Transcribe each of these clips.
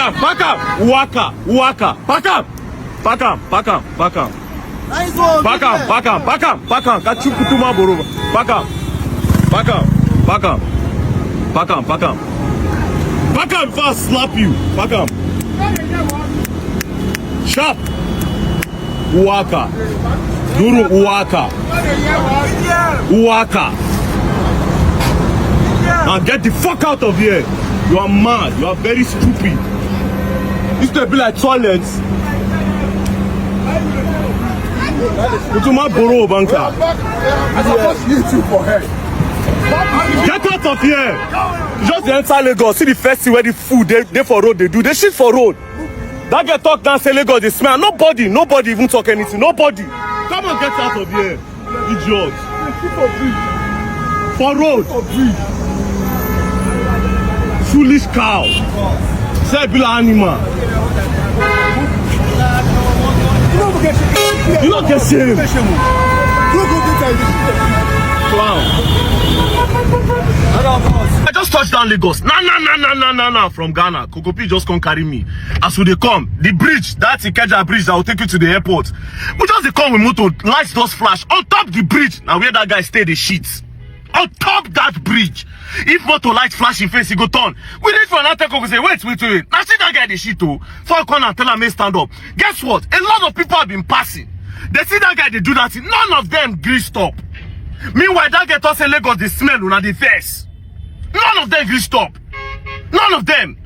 up, back up. Waka, waka, back up. Back up, back up, back up. Back up, back up, back up, back up. Got you kutuma boro. Back up. Back up, back up. Back up, back up. Back up if I slap you. Back up. Sharp. Waka. Duru waka. Waka. Now get the fuck out of here. You are mad. You are very stupid. This to be like toilets. Utuma Boro Banka. Get out of here. Just the entire Lagos. See the first thing where the food they for road they do. They shit for road. That get talk down say Lagos they smell. Nobody even talk anything. Nobody. Come on, get out of here. Idiot. For road. Foolish cow. Say be like animal. You don't get shame. Clown. I just touched down Lagos. Nah. From Ghana. Kokopi just come carry me. As we they come, the bridge, that's the Ikeja bridge that will take you to the airport. We just they come with motor, lights just flash. On top the bridge, now where that guy stay, the sheets. On top that bridge. If motor light flash in face, he go turn. We need for another go say, wait. Now see that guy the shit too. So I come and tell him may stand up. Guess what? A lot of people have been passing. They see that guy, they do that thing. None of them greased up. Meanwhile, that guy told say Lagos they smell on the face. None of them greased up. None of them.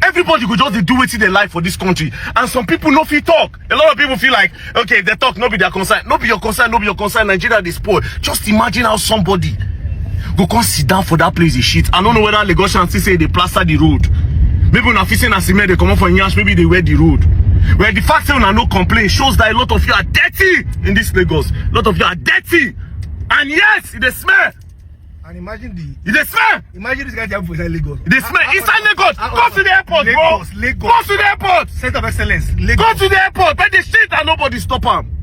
Everybody go just do it in their life for this country. And some people no fit talk. A lot of people feel like, okay, they talk, no be their concern. No be your concern, no be your concern. Nigeria they spoil. Just imagine how somebody go come sit down for that place, the shit. I don't know whether Lagosians say they plaster the road. Maybe when fishing and cement, they come up for Nyash, maybe they wear the road. Where the fact that no complaint shows that a lot of you are dirty in this Lagos. A lot of you are dirty. And yes, it smell. And imagine it smell. Imagine this guy jump for inside Lagos. It smell inside Lagos. Go to the airport, Lagos, bro. Lagos. Go to the airport. Center of excellence. Lagos. Go to the airport. But the shit and nobody stop him.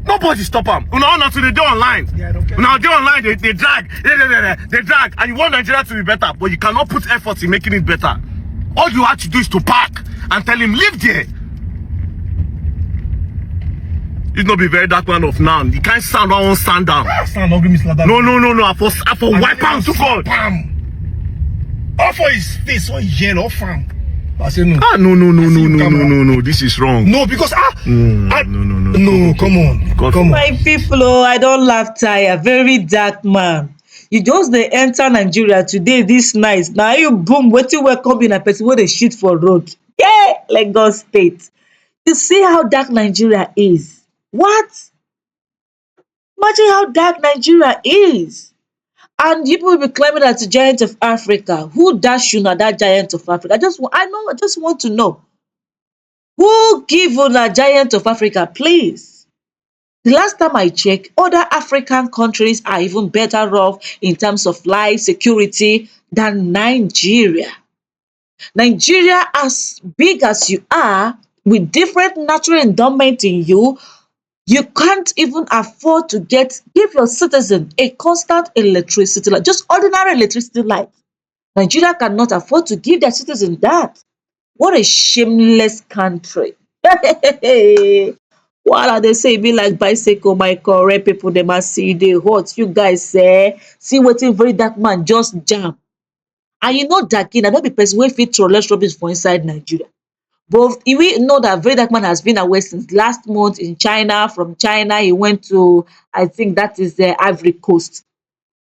Nobody stop him. Now to the day online. Yeah, I don't care. Now they online, they drag. They drag. And you want Nigeria to be better, but you cannot put effort in making it better. All you have to do is to park and tell him, live there. It's not be very dark man of now. You can't stand on stand down. Stand on, give me slap. No. I for wipe him to God. All for his face, all his yellow, fam. I say no. No. This is wrong. No, because No, come on. My people, I don't laugh tire. Very dark man. You just they enter Nigeria today, this night. Now you boom, waiting welcome in a person where they shoot for road. Yeah, Lagos State. You see how dark Nigeria is. What? Imagine how dark Nigeria is. And people will be claiming that the giant of Africa. Who dash you now that giant of Africa? I just want to know. Who give you that giant of Africa, please? The last time I checked, other African countries are even better off in terms of life security than Nigeria. Nigeria, as big as you are, with different natural endowment in you, you can't even afford to give your citizen a constant electricity light, just ordinary electricity light. Nigeria cannot afford to give their citizen that. What a shameless country. While they say be like bicycle, my correct people, they must see the hot. You guys say, see waiting very dark man just jam. And you know that I don't be person wey fit throw less rubbish for inside Nigeria. But we know that very dark man has been away since last month in China. From China, he went to, I think that is the Ivory Coast.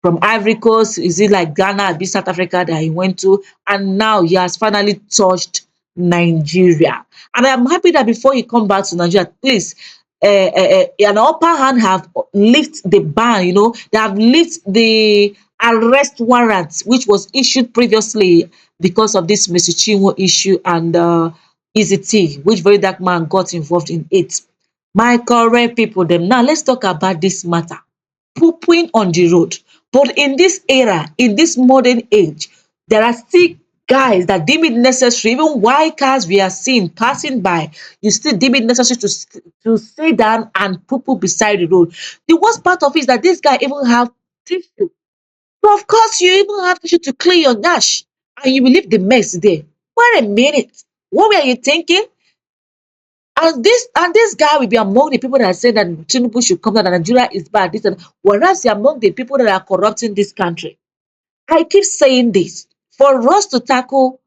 From Ivory Coast, is it like Ghana, or South Africa that he went to? And now he has finally touched Nigeria. And I'm happy that before he come back to Nigeria, please, an upper hand have lifted the ban, they have lifted the arrest warrant, which was issued previously because of this Messi Chinwo issue and Easy T, which very dark man got involved in it. My correct people, them now let's talk about this matter. Pooping on the road. But in this era, in this modern age, there are still guys that deem it necessary, even white cars we are seeing passing by, you still deem it necessary to sit down and poo beside the road. The worst part of it is that this guy even have tissue. So of course, you even have tissue to clean your dash, and you will leave the mess there. wait a minute. What were you thinking? And this guy will be among the people that say that Tinubu should come down, that Nigeria is bad, this and whereas he among the people that are corrupting this country. I keep saying this. For us to tackle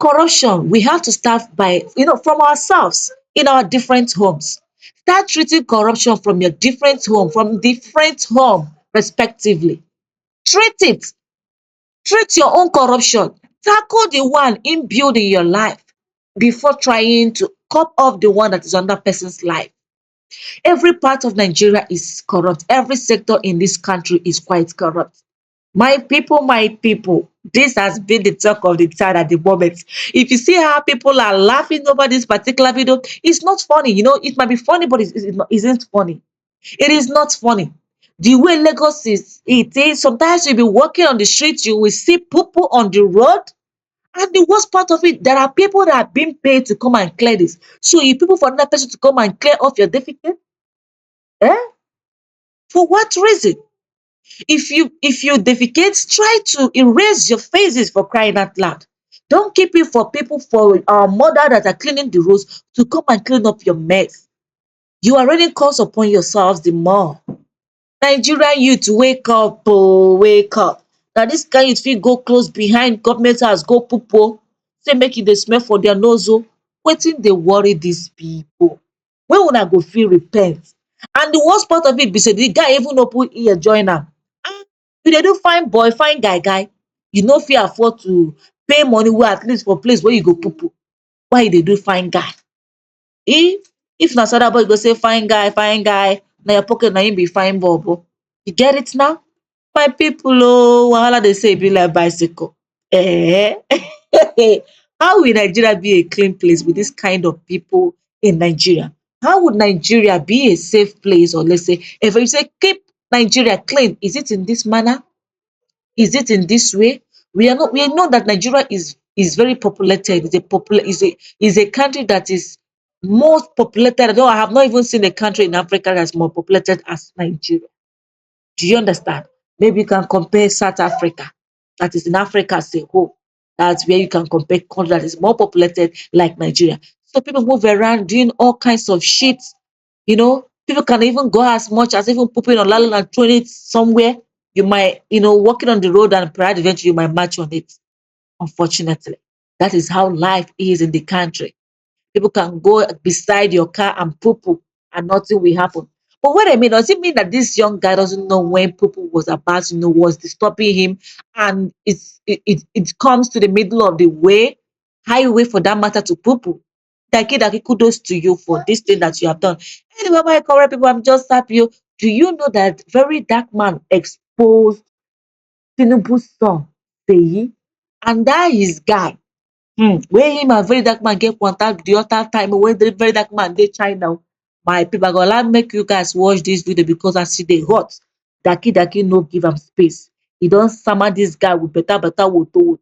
corruption, we have to start by, from ourselves in our different homes. Start treating corruption from different home, respectively. Treat it. Treat your own corruption. Tackle the one imbued in your life before trying to cut off the one that is on that person's life. Every part of Nigeria is corrupt. Every sector in this country is quite corrupt. My people, this has been the talk of the town at the moment. If you see how people are laughing over this particular video, it's not funny. It might be funny, but isn't funny. It is not funny. The way Lagos it is, sometimes you'll be walking on the street, you will see people on the road. And the worst part of it, there are people that are being paid to come and clear this. So you people for another person to come and clear off your defecate? Eh? For what reason? If you defecate, try to erase your faces for crying out loud. Don't keep it for people for our mother that are cleaning the roads to come and clean up your mess. You are already calls upon yourselves the more. Nigerian youth, wake up, oh, wake up. Now this kind youth fit go close behind government house, go pupo, say make e dey smell for their nose oh. Wetin dey worry these people? When una go fit repent? And the worst part of it be say the guy even open ear join am. Ah, you dey do fine boy, fine guy, you no fit afford to pay money wey at least for place wey you go pupo. Why you dey do fine guy? If na so boy go say fine guy, na your pocket na him be fine bobo. You get it now? My people oh, wahala dey say e be like bicycle. How will Nigeria be a clean place with this kind of people in Nigeria? How would Nigeria be a safe place, or let's say, if you say keep Nigeria clean, is it in this manner? Is it in this way? We know that Nigeria is very populated. Is a country that is most populated. Though I have not even seen a country in Africa that's more populated as Nigeria. Do you understand? Maybe you can compare South Africa, that is in Africa as a whole. That's where you can compare country that is more populated like Nigeria. So people move around doing all kinds of shit. People can even go as much as even pooping on land and throwing it somewhere. You might, walking on the road and perhaps eventually you might match on it. Unfortunately, that is how life is in the country. People can go beside your car and poo and nothing will happen. But wait a minute, does it mean that this young guy doesn't know when poo was about, was disturbing him, and it comes to the middle of the highway for that matter to poo? Daki, kudos to you for this thing that you have done. Anyway, my correct people, I'm just happy. Do you know that VERYDARKMAN exposed Tinubu's son, Seyi, and that is guy? Wey him and VERYDARKMAN get contact the other time when the VERYDARKMAN dey China. My people, I go like make you guys watch this video because as e dey hot, Daki no give am space. He don sama this guy with better woto.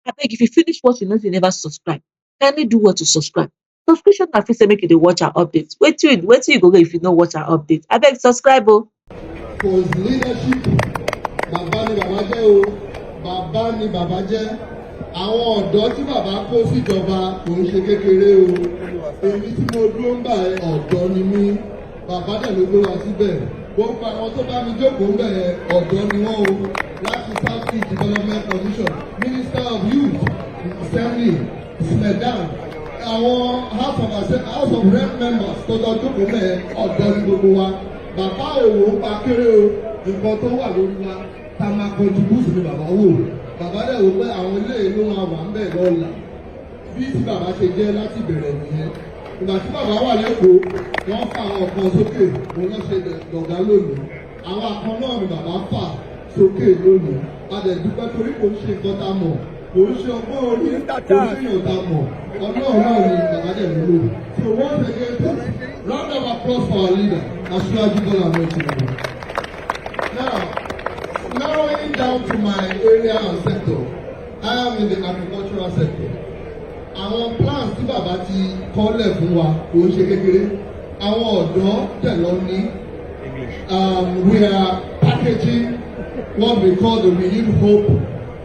Abeg, if you finish watching, you never subscribe. Kindly do what to subscribe. Subscription na free, say make you dey watch our updates. Wetin you go get if you no watch our updates? Abeg subscribe o. For his leadership, bàbá ni bàbá jẹ́ o, bàbá ni bàbá jẹ́. Àwọn ọ̀dọ́ tí bàbá kó síjọba kò ń ṣe kékeré o. Èmi tí mo dúró ń bá ọ̀dọ́ ni mí, bàbá dẹ̀ ló gbé wa síbẹ̀. Gbogbo àwọn tó bá mi jókòó ń bẹ̀ ọ̀dọ́ ni wọ́n o. Láti South East Development Commission, Minister of Youth, Assembly, Senegal, àwọn House of Rep members tó jọ jókòó bẹ̀ ọ̀dọ́ ni gbogbo wa. Bàbá òwò ń pa kéré o, nǹkan tó wà lórí wa, tá a máa contribute ní bàbá wò. Bàbá dẹ̀ wò pé àwọn ilé ìlú máa wà ń bẹ̀ lọ́la. Bí tí bàbá ṣe jẹ́ láti bẹ̀rẹ̀ nìyẹn. Ìgbà tí bàbá wà lẹ́kọ̀ọ́, wọ́n fa àwọn kan sókè, òun náà ṣe dọ̀gá lónìí. Àwọn kan náà ni bàbá fà sókè lónìí. A dẹ̀ dúpẹ́ torí kò ń ṣe nǹkan tá a mọ̀. Kò ń ṣe ọgbọ́n orí, kò ń ṣe èèyàn tá a mọ̀. Ọlọ́run náà ni bàbá dẹ̀ lólò. So once again, please, round of applause for our leader, Asiwaju Bola Ahmed Tinubu. Now, narrowing down to my area and sector, I am in the agricultural sector. Àwọn plans tí bàbá ti kọ́lẹ̀ fún wa kò ń ṣe kékeré. Àwọn ọ̀dọ́ tẹ̀ lọ ní. We are packaging what we call the Renewed Hope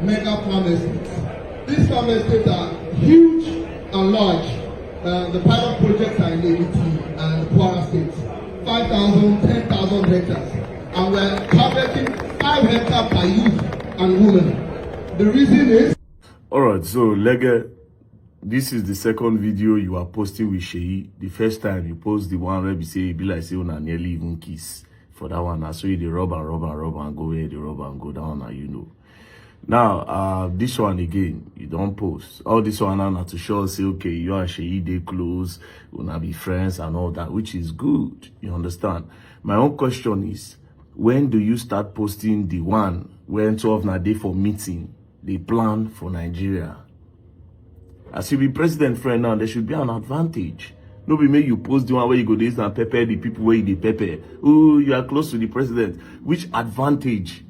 Mega Farm Estates. These farm estates are huge and large. The pilot projects are in Ekiti and Kwara State. 5,000, 10,000 hectares. And we're targeting 5 hectares per youth and women. The reason is... Alright, so Lege, this is the second video you are posting with Sheyi. The first time you post the one where you say, it be like say una nearly even kiss. For that one, I saw you the rub and go where the rub and go down, and you know. Now, this one again, you don't post. All this one now to show, say, okay, you and Sheyi, they close, una be friends and all that, which is good. You understand? My own question is, when do you start posting the one when 12 na day for meeting, they plan for Nigeria? As you be president friend now, there should be an advantage. No be make you post the one where you go this and pepper the people where you pepper. Oh, you are close to the president. Which advantage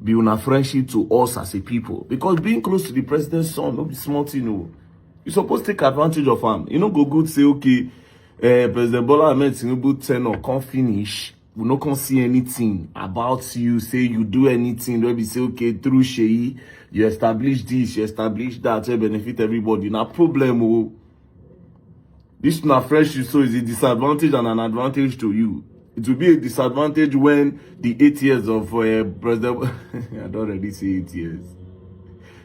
be una friendship to us as a people? Because being close to the president's son, no be small thing, no. You supposed to take advantage of him. You know, go good say, okay, President Bola Ahmed Tinubu 10 or can't finish. We no can see anything about you, say you do anything, where we say, okay, through Sheyi, you establish this, you establish that, to benefit everybody. No problem, oh. This na friendship, so is a disadvantage and an advantage to you. It will be a disadvantage when the 8 years of President... I don't already say 8 years.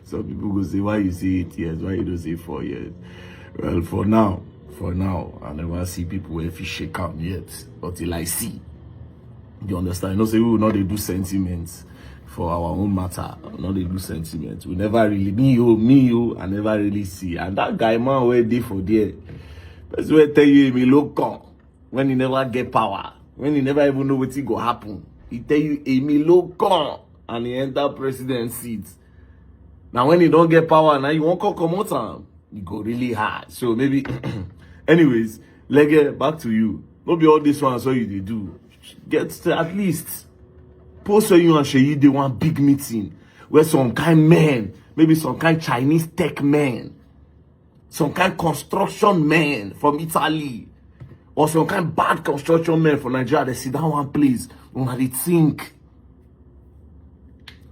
Some people go say, why you say 8 years? Why you don't say 4 years? Well, for now, I never see people where if you shake out yet, until I see. You understand? You know, say we will not do sentiments for our own matter. Not they do sentiments. We never really, me, you, I never really see. And that guy, man, where they for there. That's where I tell you, me look when he never get power, when he never even know what go happen. He tell you, Emilio come and he enter president seat. Now when he don't get power, now you won't come out time. You go really hard. So maybe, anyways, Lege, back to you. Not be all this one so you they do. Get to at least post where you and Sheyi they want big meeting where some kind man, maybe some kind Chinese tech man, some kind construction man from Italy, or some kind bad construction man from Nigeria, they sit down one place, when they think.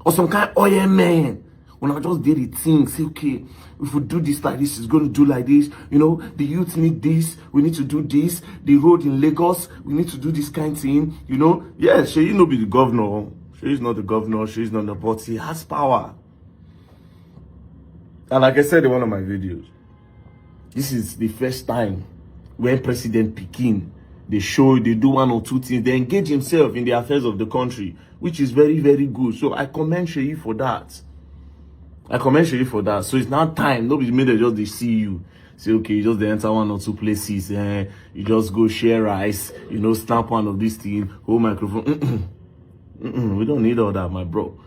Or some kind oil man, when I just did it think, say, okay, if we do this like this, it's going to do like this. You know, the youth need this, we need to do this. The road in Lagos, we need to do this kind of thing. You know, yeah, Sheyi no be the governor. She's not the governor, she's not the boss. He has power. And like I said in one of my videos, this is the first time when President Pekin, they do one or two things, they engage himself in the affairs of the country, which is very, very good. So I commend Sheyi for that. So it's now time. Nobody made it just they see you. Say, okay, you just enter one or two places, you just go share rice, you know, snap one of these things, hold microphone. We don't need all that, my bro.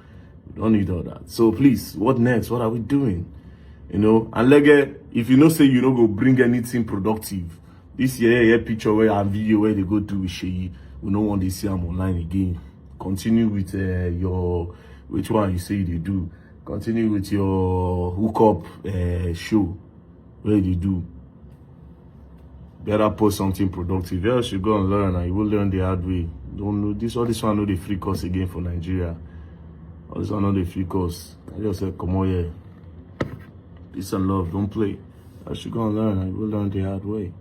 We don't need all that. So please, what next? What are we doing? You know, and Lege, if you know say you don't go bring anything productive, this year picture where and video where they go do with Sheyi, we don't want to see them online again. Continue with your, which one you say they do. Continue with your hookup show where they do. Better post something productive. Else you go and learn, and you will learn the hard way. Don't know this. All this one know the free course again for Nigeria. All this one know the free course. I just said, come on here. Peace and love. Don't play. Else you go and learn, and you will learn the hard way.